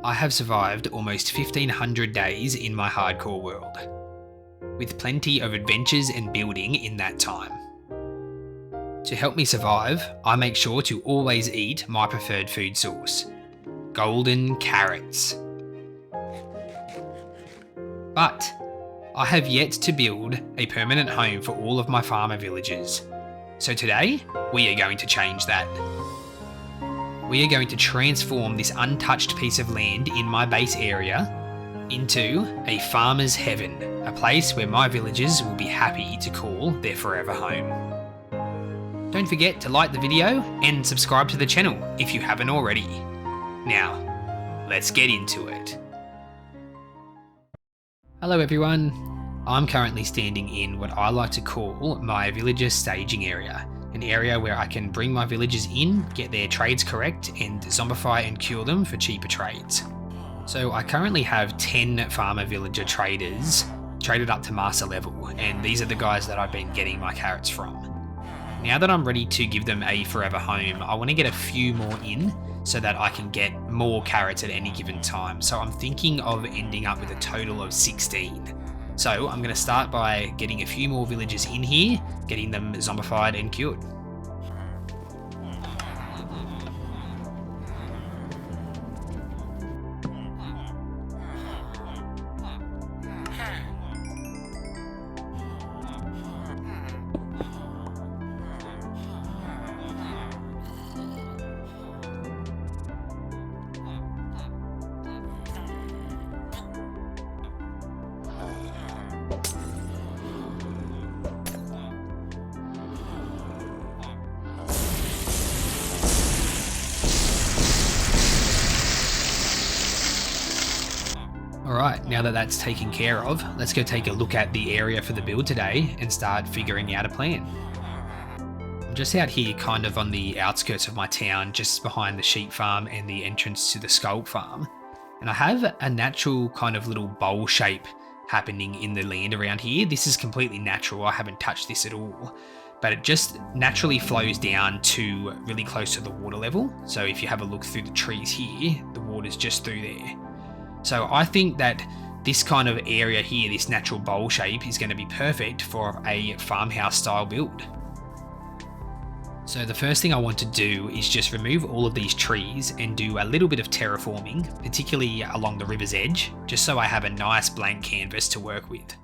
I have survived almost 1500 days in my hardcore world, with plenty of adventures and building in that time. To help me survive, I make sure to always eat my preferred food source, golden carrots. But I have yet to build a permanent home for all of my farmer villagers. So today, we are going to change that. We are going to transform this untouched piece of land in my base area into a farmer's heaven, a place where my villagers will be happy to call their forever home. Don't forget to like the video and subscribe to the channel if you haven't already. Now, let's get into it. Hello everyone, I'm currently standing in what I like to call my villager staging area, an area where I can bring my villagers in, get their trades correct, and zombify and cure them for cheaper trades. So I currently have 10 farmer villager traders traded up to master level, and these are the guys that I've been getting my carrots from. Now that I'm ready to give them a forever home, I want to get a few more in so that I can get more carrots at any given time. So I'm thinking of ending up with a total of 16. So I'm going to start by getting a few more villagers in here, getting them zombified and cured. Alright, now that that's taken care of, let's go take a look at the area for the build today and start figuring out a plan. I'm just out here kind of on the outskirts of my town, just behind the sheep farm and the entrance to the skull farm. And I have a natural kind of little bowl shape happening in the land around here. This is completely natural, I haven't touched this at all. But it just naturally flows down to really close to the water level. So if you have a look through the trees here, the water's just through there. So I think that this kind of area here, this natural bowl shape, is going to be perfect for a farmhouse style build. So the first thing I want to do is just remove all of these trees and do a little bit of terraforming, particularly along the river's edge, just so I have a nice blank canvas to work with.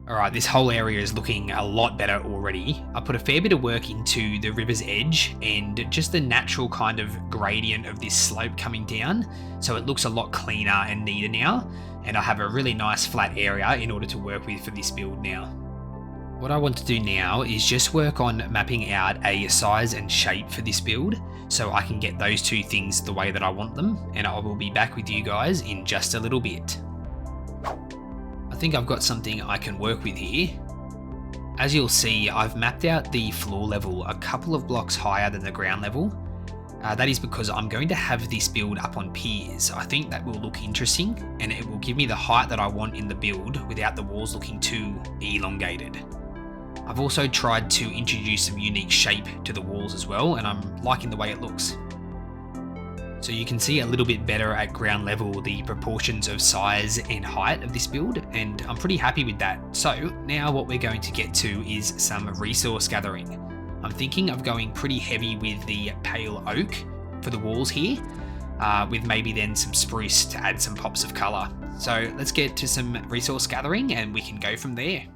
Alright, this whole area is looking a lot better already. I put a fair bit of work into the river's edge and just the natural kind of gradient of this slope coming down, so it looks a lot cleaner and neater now, and I have a really nice flat area in order to work with for this build now. What I want to do now is just work on mapping out a size and shape for this build, so I can get those two things the way that I want them, and I will be back with you guys in just a little bit. I think I've got something I can work with here. As you'll see, I've mapped out the floor level a couple of blocks higher than the ground level. That is because I'm going to have this build up on piers. I think that will look interesting and it will give me the height that I want in the build without the walls looking too elongated. I've also tried to introduce some unique shape to the walls as well, and I'm liking the way it looks. So you can see a little bit better at ground level the proportions of size and height of this build, and I'm pretty happy with that. So now what we're going to get to is some resource gathering. I'm thinking of going pretty heavy with the pale oak for the walls here, with maybe then some spruce to add some pops of colour. So let's get to some resource gathering and we can go from there.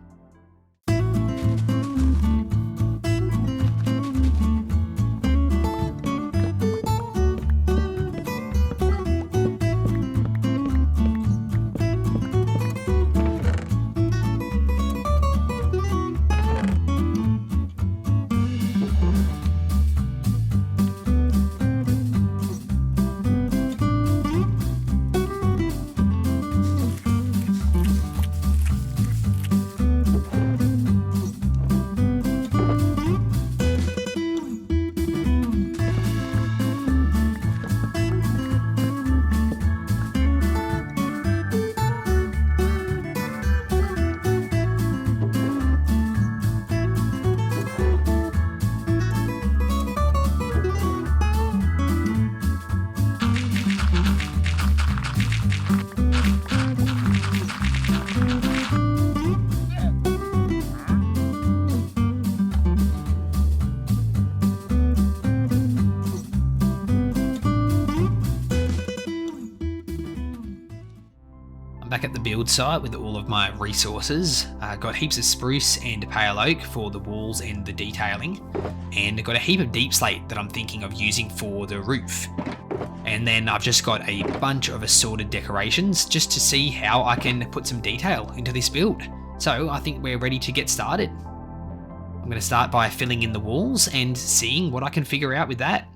at the build site with all of my resources. Got heaps of spruce and pale oak for the walls and the detailing, and got a heap of deep slate that I'm thinking of using for the roof. And then I've just got a bunch of assorted decorations just to see how I can put some detail into this build. So I think we're ready to get started. I'm going to start by filling in the walls and seeing what I can figure out with that.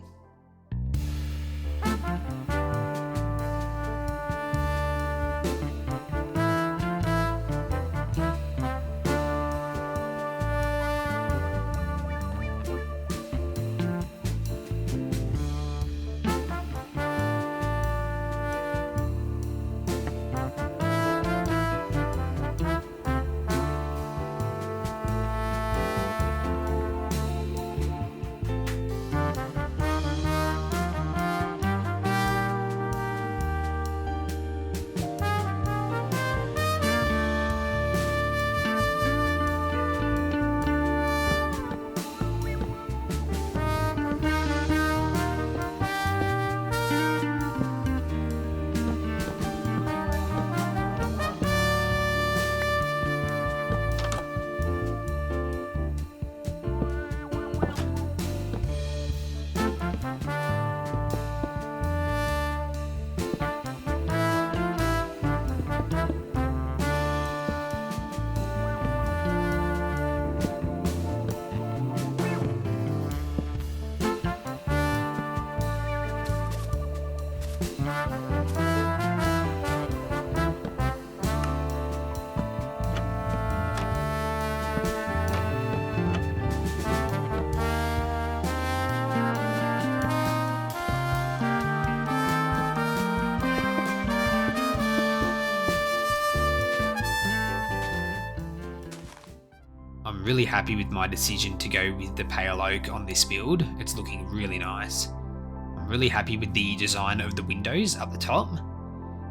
I'm really happy with my decision to go with the pale oak on this build. It's looking really nice. I'm really happy with the design of the windows up the top.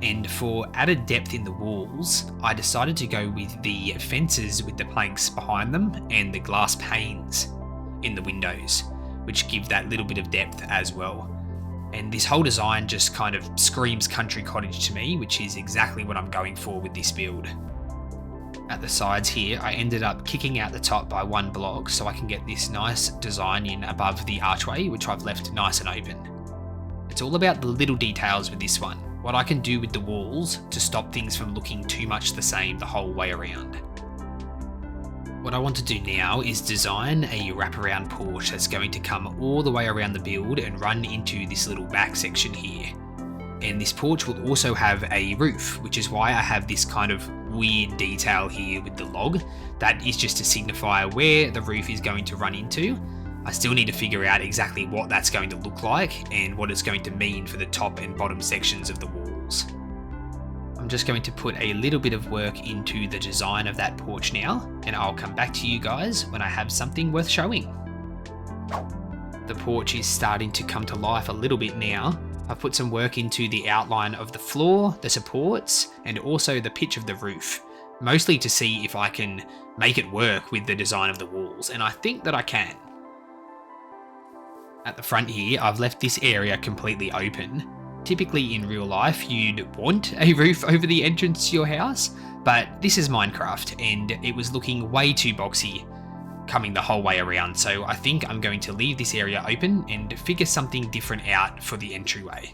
And for added depth in the walls, I decided to go with the fences with the planks behind them and the glass panes in the windows, which give that little bit of depth as well. And this whole design just kind of screams country cottage to me, which is exactly what I'm going for with this build. At the sides here, I ended up kicking out the top by one block so I can get this nice design in above the archway, which I've left nice and open. It's all about the little details with this one, what I can do with the walls to stop things from looking too much the same the whole way around. What I want to do now is design a wraparound porch that's going to come all the way around the build and run into this little back section here. And this porch will also have a roof, which is why I have this kind of weird detail here with the log. That is just to signify where the roof is going to run into. I still need to figure out exactly what that's going to look like and what it's going to mean for the top and bottom sections of the walls. I'm just going to put a little bit of work into the design of that porch now, and I'll come back to you guys when I have something worth showing. The porch is starting to come to life a little bit now. I've put some work into the outline of the floor, the supports, and also the pitch of the roof, mostly to see if I can make it work with the design of the walls, and I think that I can. At the front here, I've left this area completely open. Typically in real life, you'd want a roof over the entrance to your house, but this is Minecraft, and it was looking way too boxy coming the whole way around, so I think I'm going to leave this area open and figure something different out for the entryway.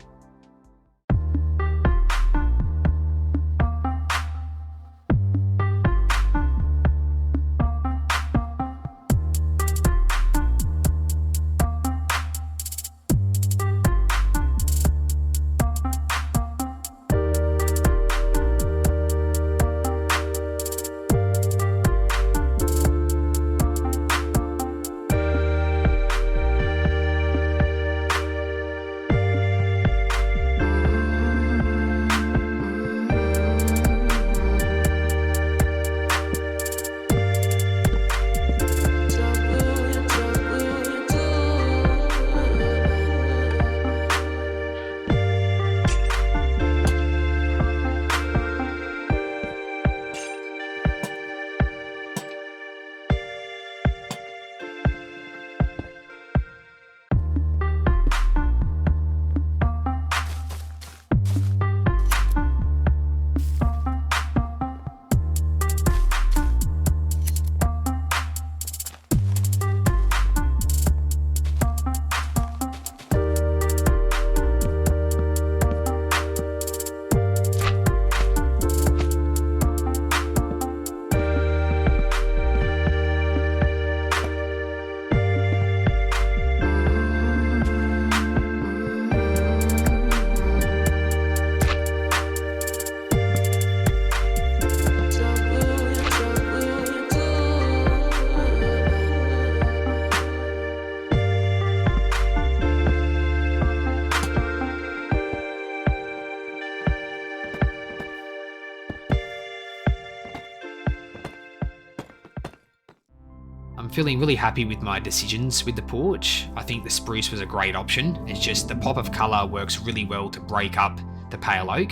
I'm feeling really happy with my decisions with the porch. I think the spruce was a great option. It's just the pop of colour works really well to break up the pale oak.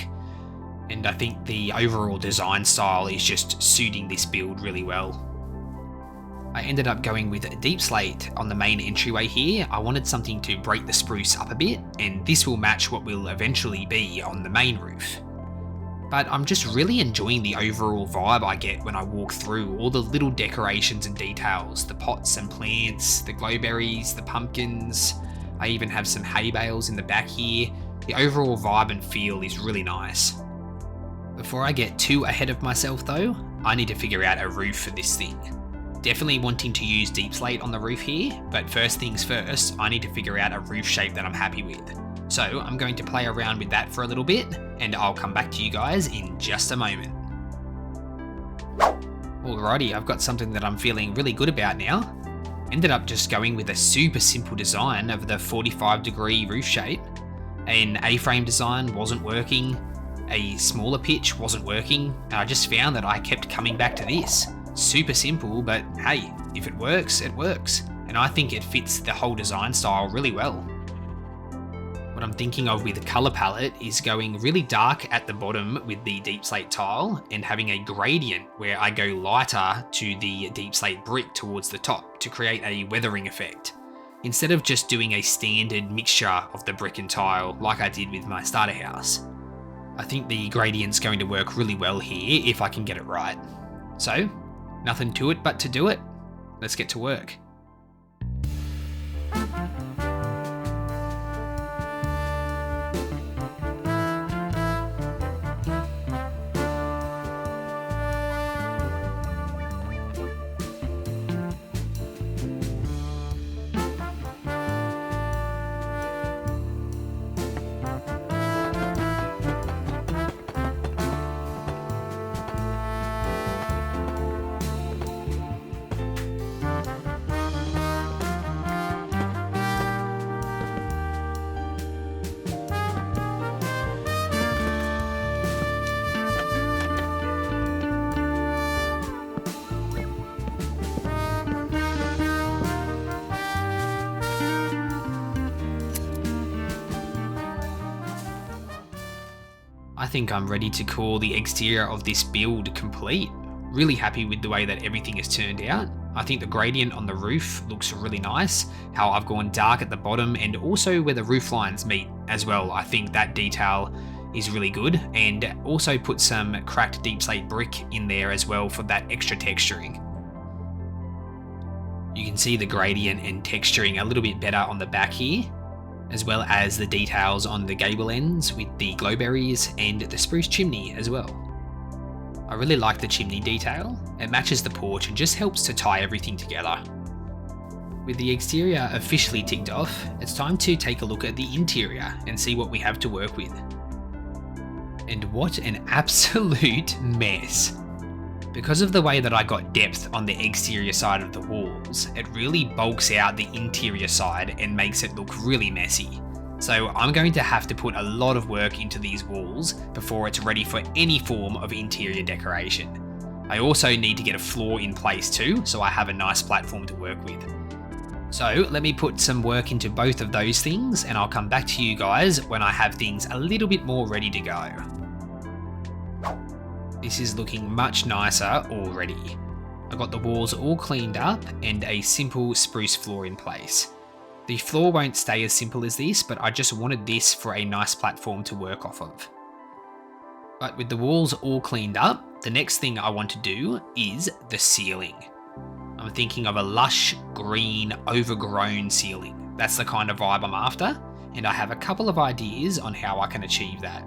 And I think the overall design style is just suiting this build really well. I ended up going with a deep slate on the main entryway here. I wanted something to break the spruce up a bit, and this will match what will eventually be on the main roof. But I'm just really enjoying the overall vibe I get when I walk through all the little decorations and details, the pots and plants, the glowberries, the pumpkins. I even have some hay bales in the back here. The overall vibe and feel is really nice. Before I get too ahead of myself though, I need to figure out a roof for this thing. Definitely wanting to use deep slate on the roof here, but first things first, I need to figure out a roof shape that I'm happy with. So I'm going to play around with that for a little bit, and I'll come back to you guys in just a moment. Alrighty, I've got something that I'm feeling really good about now. Ended up just going with a super simple design of the 45-degree roof shape. An A-frame design wasn't working, a smaller pitch wasn't working, and I just found that I kept coming back to this. Super simple, but hey, if it works, it works. And I think it fits the whole design style really well. What I'm thinking of with the colour palette is going really dark at the bottom with the deep slate tile and having a gradient where I go lighter to the deep slate brick towards the top to create a weathering effect. Instead of just doing a standard mixture of the brick and tile like I did with my starter house. I think the gradient's going to work really well here if I can get it right. So, nothing to it but to do it. Let's get to work. I think I'm ready to call the exterior of this build complete. Really happy with the way that everything has turned out. I think the gradient on the roof looks really nice, how I've gone dark at the bottom and also where the roof lines meet as well. I think that detail is really good, and also put some cracked deep slate brick in there as well for that extra texturing. You can see the gradient and texturing a little bit better on the back here, as well as the details on the gable ends with the glowberries and the spruce chimney as well. I really like the chimney detail. It matches the porch and just helps to tie everything together. With the exterior officially ticked off, it's time to take a look at the interior and see what we have to work with. And what an absolute mess. Because of the way that I got depth on the exterior side of the walls, it really bulks out the interior side and makes it look really messy. So I'm going to have to put a lot of work into these walls before it's ready for any form of interior decoration. I also need to get a floor in place too, so I have a nice platform to work with. So let me put some work into both of those things, and I'll come back to you guys when I have things a little bit more ready to go. This is looking much nicer already. I got the walls all cleaned up and a simple spruce floor in place. The floor won't stay as simple as this, but I just wanted this for a nice platform to work off of. But with the walls all cleaned up, the next thing I want to do is the ceiling. I'm thinking of a lush, green, overgrown ceiling. That's the kind of vibe I'm after, and I have a couple of ideas on how I can achieve that.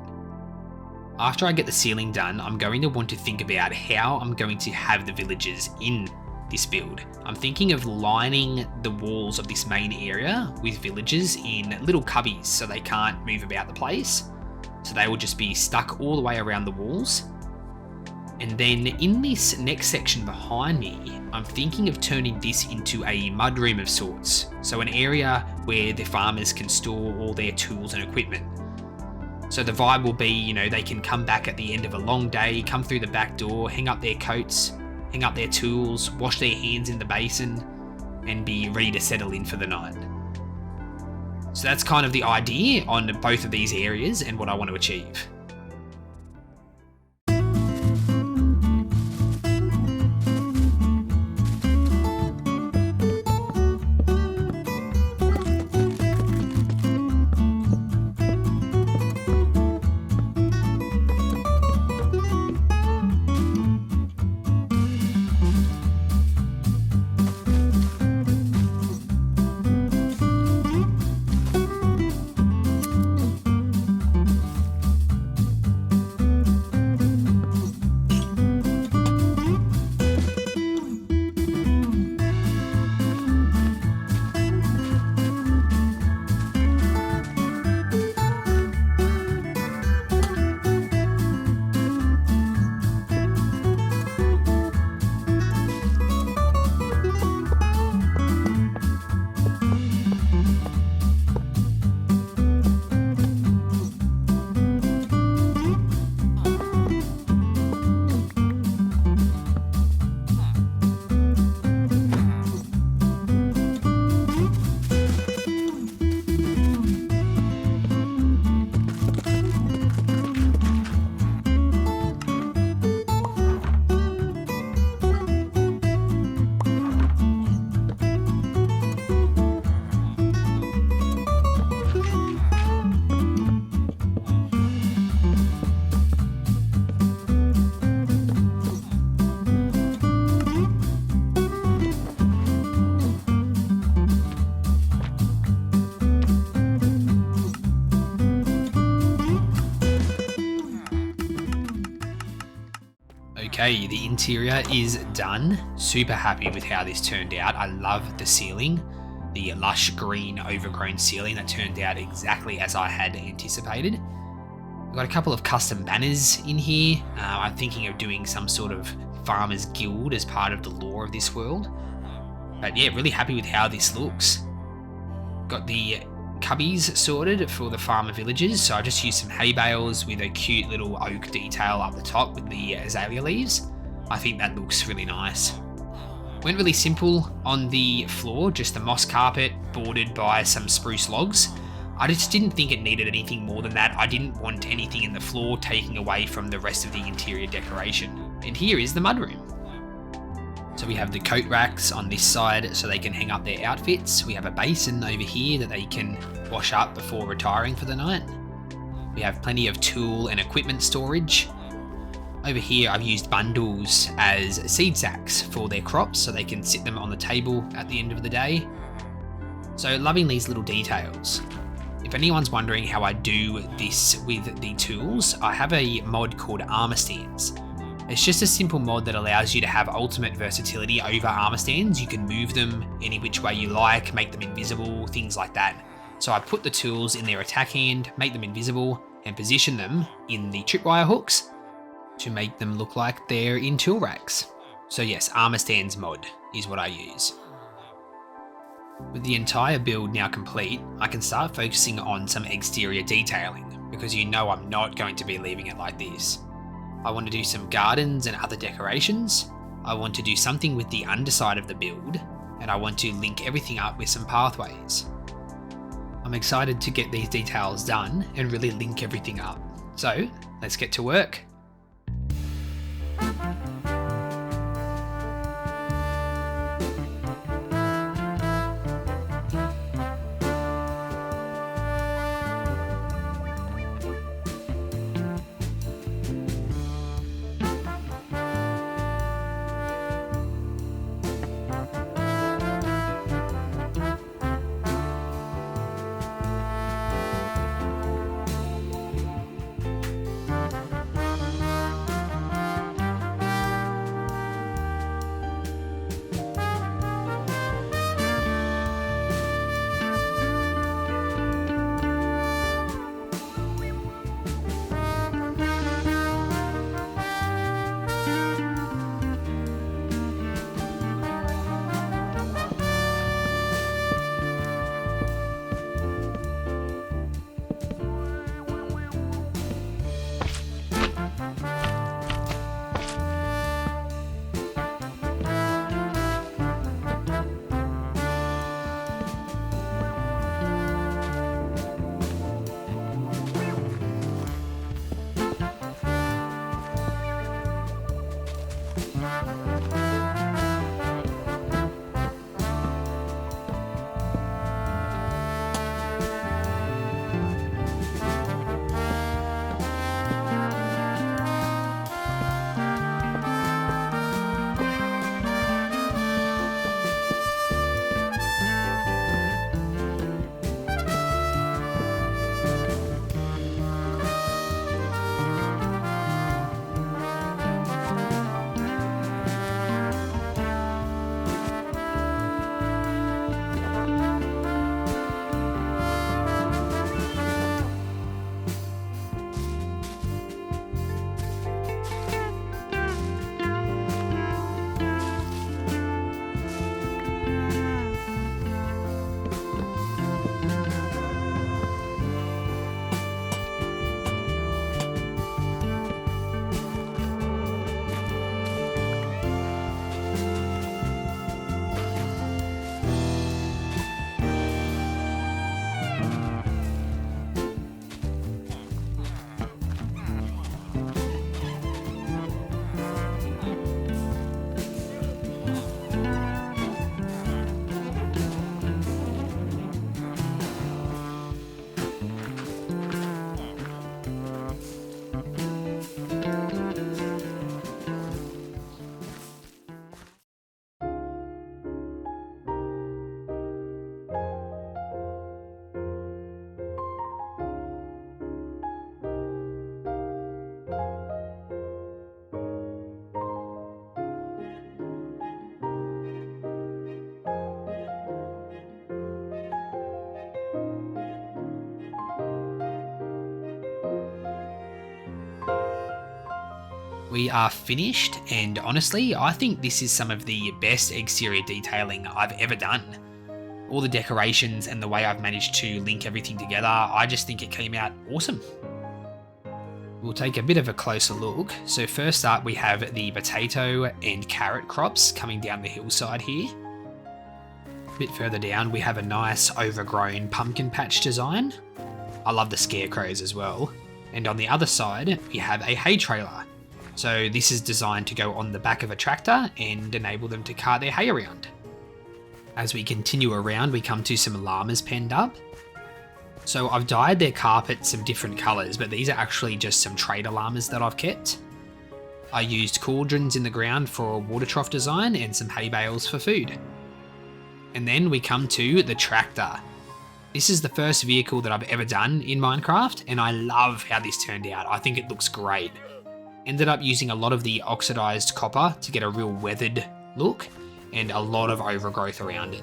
After I get the ceiling done, I'm going to want to think about how I'm going to have the villagers in this build. I'm thinking of lining the walls of this main area with villagers in little cubbies so they can't move about the place. So they will just be stuck all the way around the walls. And then in this next section behind me, I'm thinking of turning this into a mudroom of sorts. So an area where the farmers can store all their tools and equipment. So the vibe will be, they can come back at the end of a long day, come through the back door, hang up their coats, hang up their tools, wash their hands in the basin, and be ready to settle in for the night. So that's kind of the idea on both of these areas and what I want to achieve. Okay, the interior is done. Super happy with how this turned out. I love the ceiling, the lush green overgrown ceiling that turned out exactly as I had anticipated. I've got a couple of custom banners in here. I'm thinking of doing some sort of farmers guild as part of the lore of this world. But yeah, really happy with how this looks. Got the cubbies sorted for the farmer villages, so I just used some hay bales with a cute little oak detail up the top with the azalea leaves. I think that looks really nice. Went really simple on the floor, just a moss carpet bordered by some spruce logs. I just didn't think it needed anything more than that. I didn't want anything in the floor taking away from the rest of the interior decoration. And here is the mudroom. So we have the coat racks on this side so they can hang up their outfits. We have a basin over here that they can wash up before retiring for the night. We have plenty of tool and equipment storage. Over here I've used bundles as seed sacks for their crops so they can sit them on the table at the end of the day. So loving these little details. If anyone's wondering how I do this with the tools, I have a mod called armor stands. It's just a simple mod that allows you to have ultimate versatility over armor stands. You can move them any which way you like, make them invisible, things like that. So I put the tools in their attack hand, make them invisible, and position them in the tripwire hooks to make them look like they're in tool racks. So yes, armor stands mod is what I use. With the entire build now complete, I can start focusing on some exterior detailing, because you know I'm not going to be leaving it like this. I want to do some gardens and other decorations. I want to do something with the underside of the build, and I want to link everything up with some pathways. I'm excited to get these details done and really link everything up. So let's get to work. We are finished, and honestly, I think this is some of the best exterior detailing I've ever done. All the decorations and the way I've managed to link everything together, I just think it came out awesome. We'll take a bit of a closer look. So first up, we have the potato and carrot crops coming down the hillside here. A bit further down, we have a nice overgrown pumpkin patch design. I love the scarecrows as well. And on the other side, we have a hay trailer. So this is designed to go on the back of a tractor and enable them to cart their hay around. As we continue around, we come to some llamas penned up. So I've dyed their carpet some different colours, but these are actually just some trader llamas that I've kept. I used cauldrons in the ground for a water trough design and some hay bales for food. And then we come to the tractor. This is the first vehicle that I've ever done in Minecraft, and I love how this turned out. I think it looks great. Ended up using a lot of the oxidized copper to get a real weathered look and a lot of overgrowth around it.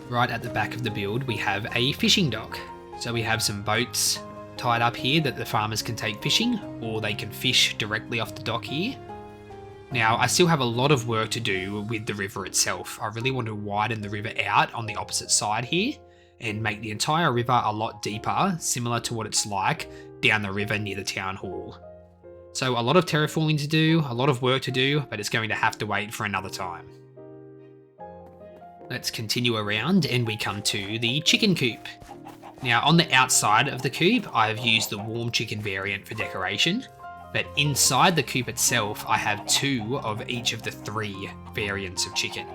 Right at the back of the build, we have a fishing dock. So we have some boats tied up here that the farmers can take fishing, or they can fish directly off the dock here. Now, I still have a lot of work to do with the river itself. I really want to widen the river out on the opposite side here and make the entire river a lot deeper, similar to what it's like down the river near the town hall. So a lot of terraforming to do, a lot of work to do, but it's going to have to wait for another time. Let's continue around and we come to the chicken coop. Now on the outside of the coop, I've used the warm chicken variant for decoration, but inside the coop itself, I have 2 of each of the 3 variants of chicken,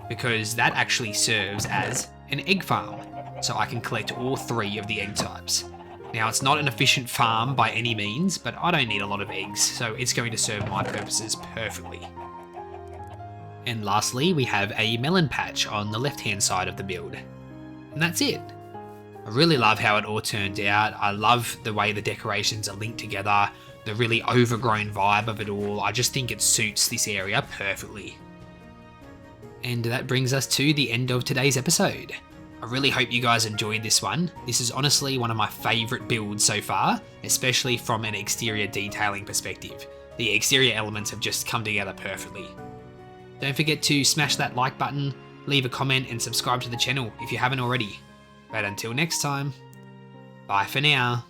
because that actually serves as an egg farm, so I can collect all 3 of the egg types. Now it's not an efficient farm by any means, but I don't need a lot of eggs, so it's going to serve my purposes perfectly. And lastly, we have a melon patch on the left-hand side of the build. And that's it. I really love how it all turned out. I love the way the decorations are linked together, the really overgrown vibe of it all. I just think it suits this area perfectly. And that brings us to the end of today's episode. I really hope you guys enjoyed this one. This is honestly one of my favourite builds so far, especially from an exterior detailing perspective. The exterior elements have just come together perfectly. Don't forget to smash that like button, leave a comment and subscribe to the channel if you haven't already. But until next time, bye for now.